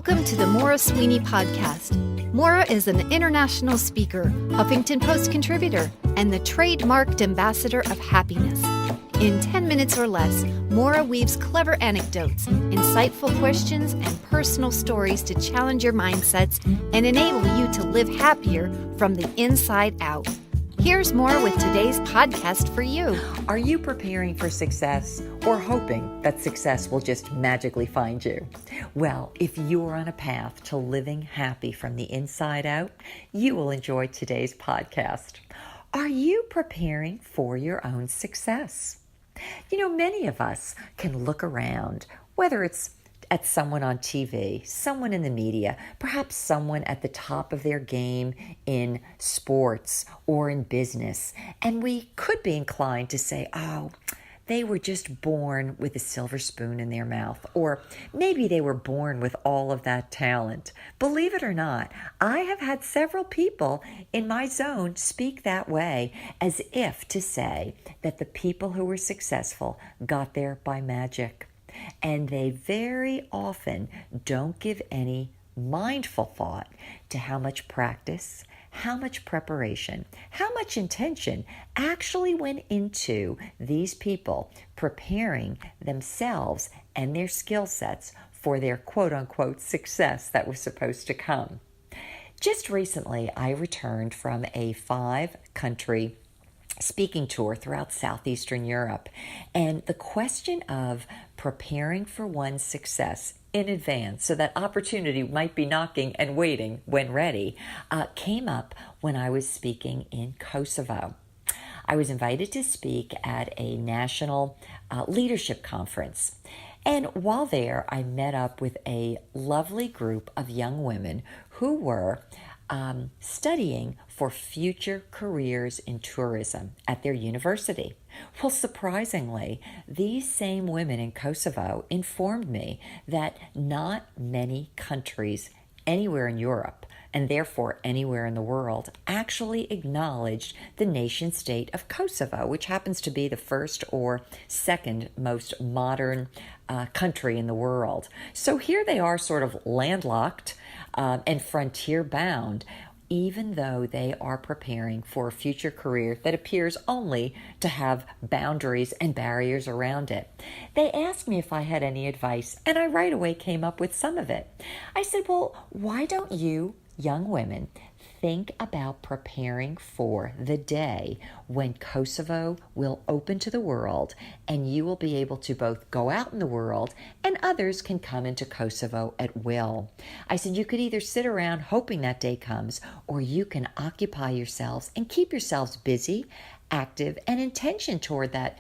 Welcome to the Maura Sweeney podcast. Maura is an international speaker, Huffington Post contributor, and the trademarked ambassador of happiness. In 10 minutes or less, Maura weaves clever anecdotes, insightful questions, and personal stories to challenge your mindsets and enable you to live happier from the inside out. Here's Maura with today's podcast for you. Are you preparing for success or hoping that success will just magically find you? Well, if you're on a path to living happy from the inside out, you will enjoy today's podcast. Are you preparing for your own success? You know, many of us can look around, whether it's at someone on TV, someone in the media, perhaps someone at the top of their game in sports or in business, and we could be inclined to say, oh, they were just born with a silver spoon in their mouth, or maybe they were born with all of that talent. Believe it or not, I have had several people in my zone speak that way, as if to say that the people who were successful got there by magic. And they very often don't give any mindful thought to how much practice, how much preparation, how much intention actually went into these people preparing themselves and their skill sets for their quote-unquote success that was supposed to come. Just recently, I returned from a 5-country speaking tour throughout Southeastern Europe, and the question of preparing for one's success in advance so that opportunity might be knocking and waiting when ready came up when I was speaking in Kosovo. I was invited to speak at a national leadership conference. And while there, I met up with a lovely group of young women who were studying for future careers in tourism at their university. Well, surprisingly, these same women in Kosovo informed me that not many countries anywhere in Europe, and therefore anywhere in the world, actually acknowledged the nation state of Kosovo, which happens to be the first or second most modern country in the world. So here they are, sort of landlocked and frontier bound, even though they are preparing for a future career that appears only to have boundaries and barriers around it. They asked me if I had any advice, and I right away came up with some of it. I said, well, why don't you young women think about preparing for the day when Kosovo will open to the world and you will be able to both go out in the world and others can come into Kosovo at will. I said you could either sit around hoping that day comes, or you can occupy yourselves and keep yourselves busy, active, and intention toward that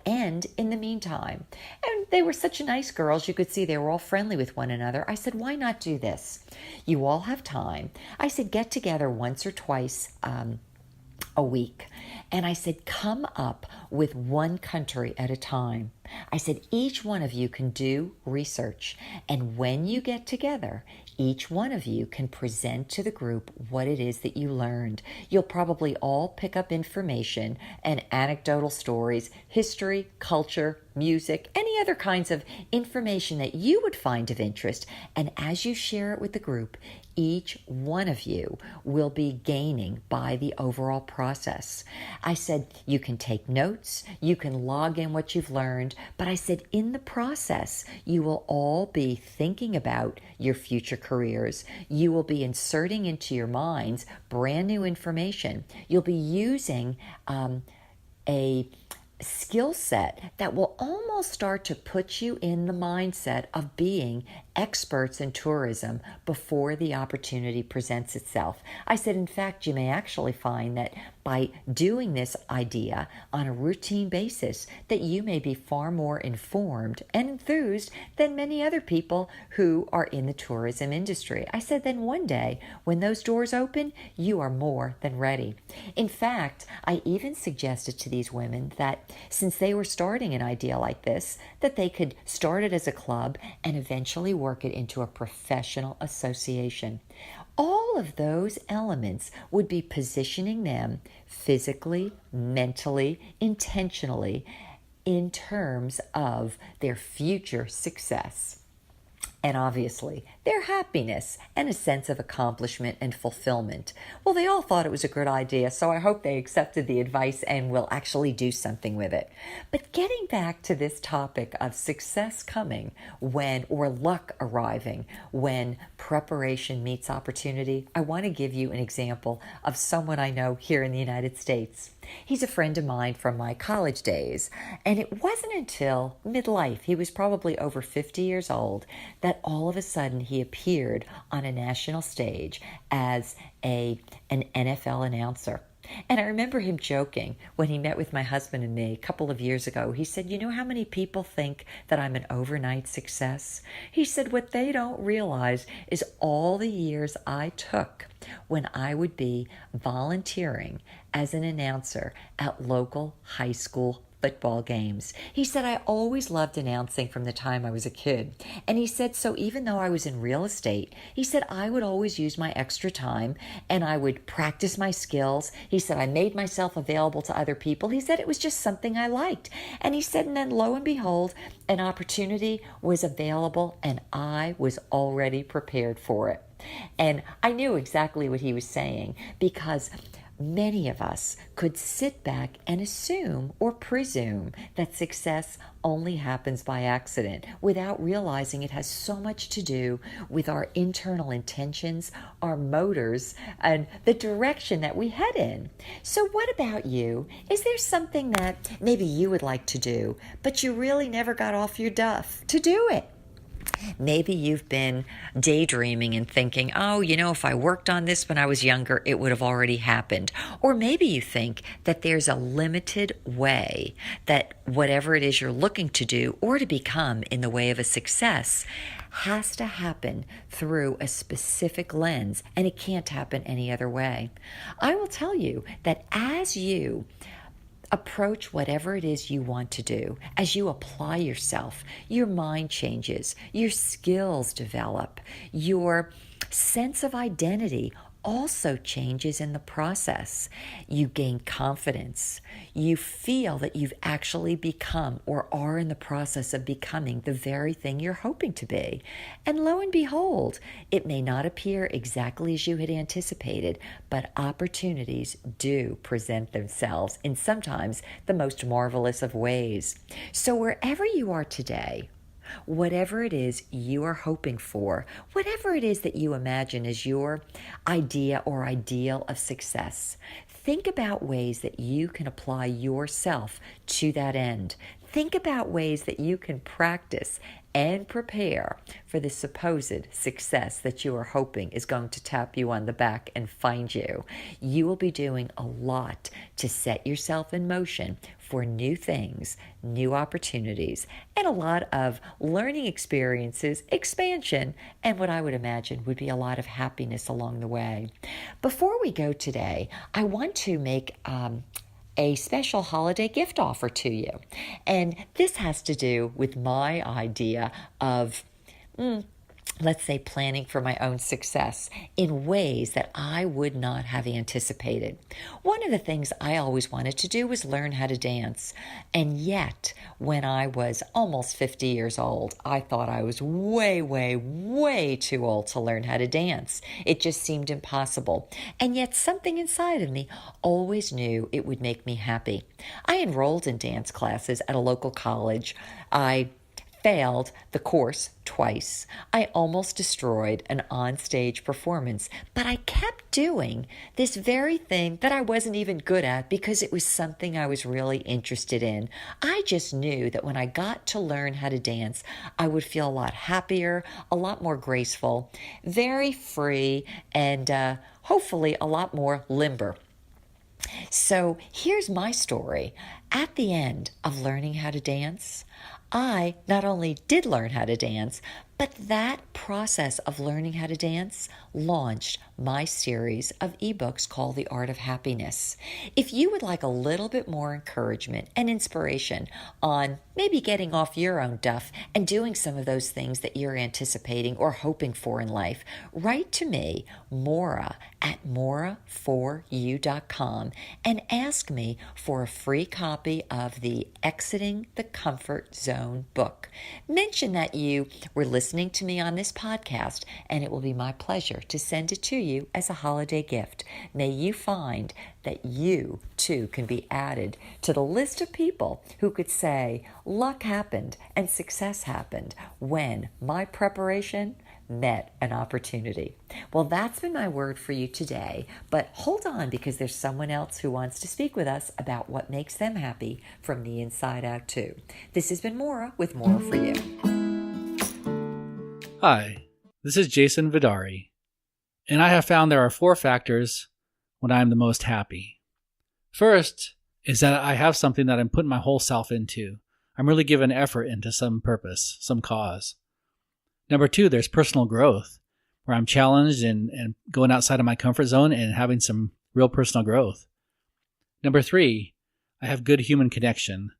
end in the meantime. And they were such nice girls. You could see they were all friendly with one another. I said, why not do this? You all have time. I said, get together once or twice a week. And I said, come up with one country at a time. I said, each one of you can do research. And when you get together, each one of you can present to the group what it is that you learned. You'll probably all pick up information and anecdotal stories, history, culture, music, any other kinds of information that you would find of interest. And as you share it with the group, each one of you will be gaining by the overall process. I said, you can take notes, you can log in what you've learned, but I said, in the process, you will all be thinking about your future careers. You will be inserting into your minds brand new information. You'll be using a skill set that will almost start to put you in the mindset of being experts in tourism before the opportunity presents itself. I said, in fact, you may actually find that by doing this idea on a routine basis, that you may be far more informed and enthused than many other people who are in the tourism industry. I said, then one day, when those doors open, you are more than ready. In fact, I even suggested to these women that since they were starting an idea like this, that they could start it as a club and eventually work it into a professional association. All of those elements would be positioning them physically, mentally, intentionally in terms of their future success. and obviously their happiness and a sense of accomplishment and fulfillment. Well, they all thought it was a good idea, so I hope they accepted the advice and will actually do something with it. But getting back to this topic of success coming when, or luck arriving when preparation meets opportunity, I want to give you an example of someone I know here in the United States. He's a friend of mine from my college days, and it wasn't until midlife, he was probably over 50 years old, that all of a sudden he appeared on a national stage as an NFL announcer. And I remember him joking when he met with my husband and me a couple of years ago. He said, "You know how many people think that I'm an overnight success?" He said, "What they don't realize is all the years I took when I would be volunteering as an announcer at local high school football games." He said, "I always loved announcing from the time I was a kid." And he said, so even though I was in real estate, he said, I would always use my extra time and I would practice my skills. He said, I made myself available to other people. He said, it was just something I liked. And he said, and then lo and behold, an opportunity was available and I was already prepared for it. And I knew exactly what he was saying, because many of us could sit back and assume or presume that success only happens by accident without realizing it has so much to do with our internal intentions, our motors, and the direction that we head in. So what about you? Is there something that maybe you would like to do, but you really never got off your duff to do it? Maybe you've been daydreaming and thinking, oh, if I worked on this when I was younger, it would have already happened. Or maybe you think that there's a limited way that whatever it is you're looking to do or to become in the way of a success has to happen through a specific lens, and it can't happen any other way. I will tell you that as you approach whatever it is you want to do, as you apply yourself, your mind changes, your skills develop, your sense of identity also changes in the process. You gain confidence. You feel that you've actually become or are in the process of becoming the very thing you're hoping to be. And lo and behold, it may not appear exactly as you had anticipated, but opportunities do present themselves in sometimes the most marvelous of ways. So wherever you are today, whatever it is you are hoping for, whatever it is that you imagine as your idea or ideal of success, think about ways that you can apply yourself to that end. Think about ways that you can practice and prepare for the supposed success that you are hoping is going to tap you on the back and find you. You will be doing a lot to set yourself in motion for new things, new opportunities, and a lot of learning experiences, expansion, and what I would imagine would be a lot of happiness along the way. Before we go today, I want to make a special holiday gift offer to you. And this has to do with my idea of, let's say, planning for my own success in ways that I would not have anticipated. One of the things I always wanted to do was learn how to dance. And yet, when I was almost 50 years old, I thought I was way, way, way too old to learn how to dance. It just seemed impossible. And yet something inside of me always knew it would make me happy. I enrolled in dance classes at a local college. I failed the course twice. I almost destroyed an on-stage performance, but I kept doing this very thing that I wasn't even good at because it was something I was really interested in. I just knew that when I got to learn how to dance, I would feel a lot happier, a lot more graceful, very free, and hopefully a lot more limber. So here's my story. At the end of learning how to dance, I not only did learn how to dance, but that process of learning how to dance launched my series of ebooks called The Art of Happiness. If you would like a little bit more encouragement and inspiration on maybe getting off your own duff and doing some of those things that you're anticipating or hoping for in life, write to me, Maura, at maura4u.com, and ask me for a free copy of the Exiting the Comfort Zone book. Mention that you were listening listening to me on this podcast, and it will be my pleasure to send it to you as a holiday gift. May you find that you, too, can be added to the list of people who could say, luck happened and success happened when my preparation met an opportunity. Well, that's been my word for you today, but hold on, because there's someone else who wants to speak with us about what makes them happy from the inside out too. This has been Maura with More for You. Hi, this is Jason Vidari, and I have found there are 4 factors when I am the most happy. First is that I have something that I'm putting my whole self into. I'm really giving effort into some purpose, some cause. Number 2, there's personal growth, where I'm challenged and going outside of my comfort zone and having some real personal growth. Number 3, I have good human connection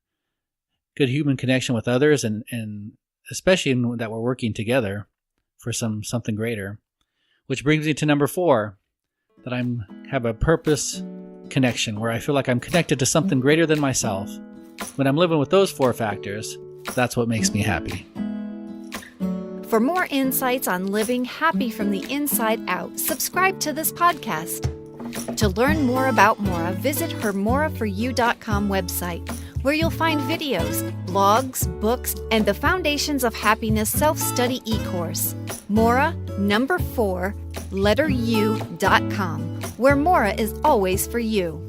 with others, and especially that we're working together for something greater. Which brings me to number 4, that I have a purpose connection, where I feel like I'm connected to something greater than myself. When I'm living with those 4 factors, that's what makes me happy. For more insights on living happy from the inside out, subscribe to this podcast. To learn more about Maura, visit her moraforyou.com website, where you'll find videos, blogs, books, and the Foundations of Happiness self-study e-course. Maura, 4, letter U.com, where Maura is always for you.